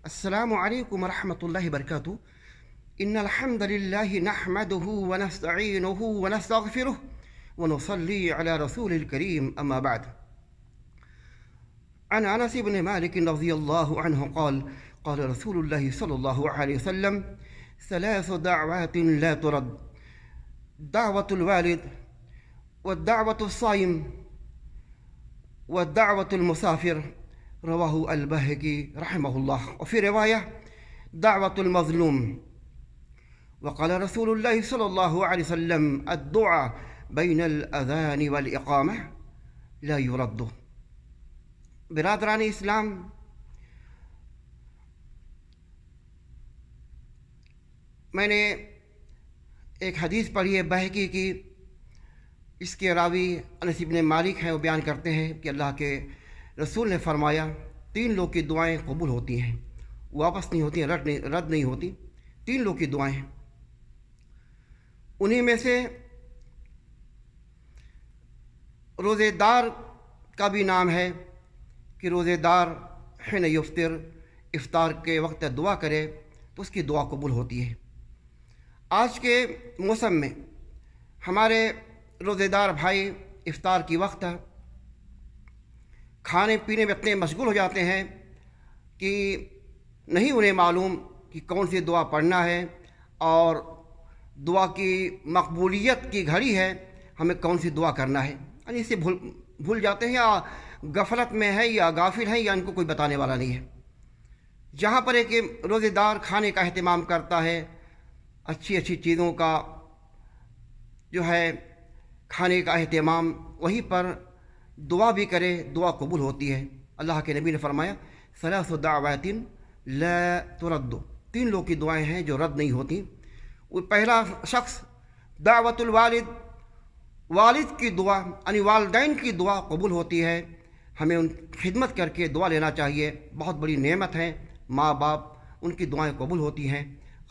السلام علیکم ورحمۃ اللہ وبرکاتہ. ان الحمد للہ نحمده ونستعینه ونستغفره ونصلی علی رسول الکریم اما بعد. عن انس بن مالک رضی اللہ عنہ قال قال رسول اللہ صلی اللہ علیہ وسلم ثلاث دعوات لا ترد دعوة الوالد والدعوة الصائم والدعوة المسافر رواہ البہقی رحمہ اللہ. وفي رواية دعوة المظلوم. وقال رسول اللہ صلی اللہ علیہ وسلم الدعاء بین الاذان والاقامہ لا يرد. برادران اسلام، میں نے ایک حدیث پڑھی ہے بہقی کی. اس کے راوی انس بن مالک ہیں. وہ بیان کرتے ہیں کہ اللہ کے رسول نے فرمایا 3 لوگ کی دعائیں قبول ہوتی ہیں، واپس نہیں ہوتی ہیں، رد نہیں ہوتی. 3 لوگ کی دعائیں ہیں. انہی میں سے روزے دار کا بھی نام ہے کہ روزے دار حین یفطر، افطار کے وقت دعا کرے تو اس کی دعا قبول ہوتی ہے. آج کے موسم میں ہمارے روزے دار بھائی افطار کی وقت کھانے پینے میں اتنے مشغول ہو جاتے ہیں کہ نہیں انہیں معلوم کہ کون سی دعا پڑھنا ہے، اور دعا کی مقبولیت کی گھڑی ہے، ہمیں کون سی دعا کرنا ہے. یعنی اسے بھول جاتے ہیں، یا غفلت میں ہے، یا غافل ہیں، یا ان کو کوئی بتانے والا نہیں ہے. جہاں پر ایک روزے دار کھانے کا اہتمام کرتا ہے، اچھی چیزوں کا جو ہے کھانے کا اہتمام، وہیں پر دعا بھی کرے، دعا قبول ہوتی ہے. اللہ کے نبی نے فرمایا ثلاث دعوات لا ترد. 3 لوگ کی دعائیں ہیں جو رد نہیں ہوتی. وہ پہلا شخص دعوت الوالد، والد کی دعا یعنی والدین کی دعا قبول ہوتی ہے. ہمیں ان خدمت کر کے دعا لینا چاہیے. بہت بڑی نعمت ہے ماں باپ، ان کی دعائیں قبول ہوتی ہیں.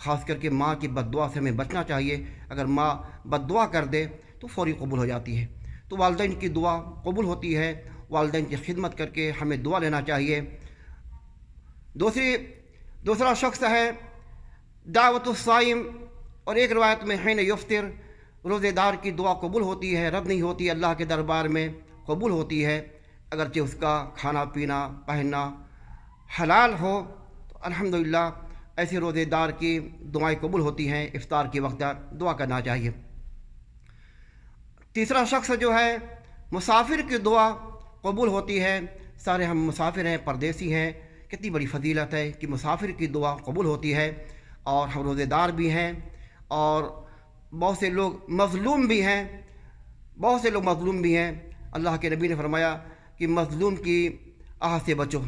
خاص کر کے ماں کی بد دعا سے ہمیں بچنا چاہیے. اگر ماں بد دعا کر دے تو فوری قبول ہو جاتی ہے. تو والدین کی دعا قبول ہوتی ہے. والدین کی خدمت کر کے ہمیں دعا لینا چاہیے. دوسرا شخص ہے دعوت الصائم، اور ایک روایت میں حین یفطر، روزے دار کی دعا قبول ہوتی ہے، رد نہیں ہوتی. اللہ کے دربار میں قبول ہوتی ہے. اگرچہ اس کا کھانا پینا پہننا حلال ہو تو الحمدللہ ایسے روزے دار کی دعائیں قبول ہوتی ہیں. افطار کے وقت دعا کرنا چاہیے. تیسرا شخص جو ہے مسافر کی دعا قبول ہوتی ہے. سارے ہم مسافر ہیں، پردیسی ہیں. کتنی بڑی فضیلت ہے کہ مسافر کی دعا قبول ہوتی ہے. اور ہم روزے دار بھی ہیں، اور بہت سے لوگ مظلوم بھی ہیں. اللہ کے نبی نے فرمایا کہ مظلوم کی آہ سے بچو.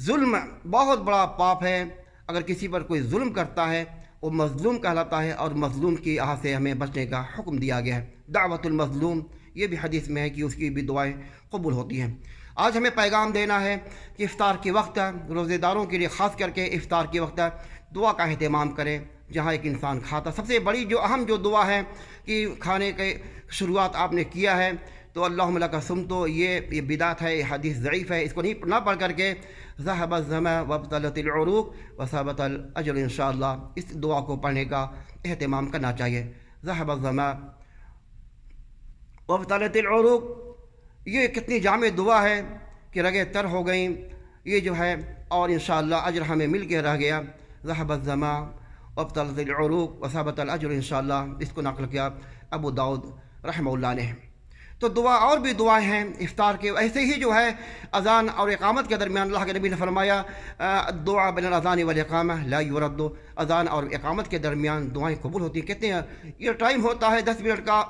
ظلم بہت بڑا پاپ ہے. اگر کسی پر کوئی ظلم کرتا ہے وہ مظلوم کہلاتا ہے، اور مظلوم کی آہ سے ہمیں بچنے کا حکم دیا گیا ہے. دعوت المظلوم، یہ بھی حدیث میں ہے کہ اس کی بھی دعائیں قبول ہوتی ہیں. آج ہمیں پیغام دینا ہے کہ افطار کے وقت روزے داروں کے لیے خاص کر کے افطار کے وقت دعا کا اہتمام کریں. جہاں ایک انسان کھاتا، سب سے بڑی جو اہم جو دعا ہے کہ کھانے کے شروعات آپ نے کیا ہے تو اللہم لک صمت، یہ بدعت ہے، یہ حدیث ضعیف ہے. اس کو نہ پڑھ کر کے ذہب الظمأ وابطلت العروق وثبت الاجر انشاءاللہ، اس دعا کو پڑھنے کا اہتمام کرنا چاہیے. ذہب الظمأ وابطلت العروق، یہ کتنی جامع دعا ہے کہ رگیں تر ہو گئیں. یہ جو ہے اور انشاءاللہ اجر ہمیں مل کے رہ گیا. ذہب الظمأ وابطلت العروق وثبت الاجر انشاءاللہ. اس کو نقل کیا ابو داؤد رحمہ اللہ نے. تو دعا اور بھی دعائیں ہیں افطار کے. ایسے ہی جو ہے اذان اور اقامت کے درمیان اللہ کے نبی نے فرمایا دعا بین الاذان والاقامہ لا يرد. اذان اور اقامت کے درمیان دعائیں قبول ہوتی ہیں. کتنے یہ ٹائم ہوتا ہے 10 منٹ کا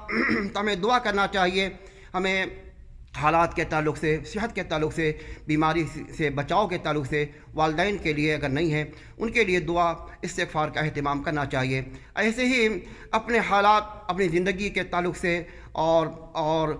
تو ہمیں دعا کرنا چاہیے. ہمیں حالات کے تعلق سے، صحت کے تعلق سے، بیماری سے بچاؤ کے تعلق سے، والدین کے لیے اگر نہیں ہے ان کے لیے دعا استغفار کا اہتمام کرنا چاہیے. ایسے ہی اپنے حالات، اپنی زندگی کے تعلق سے اور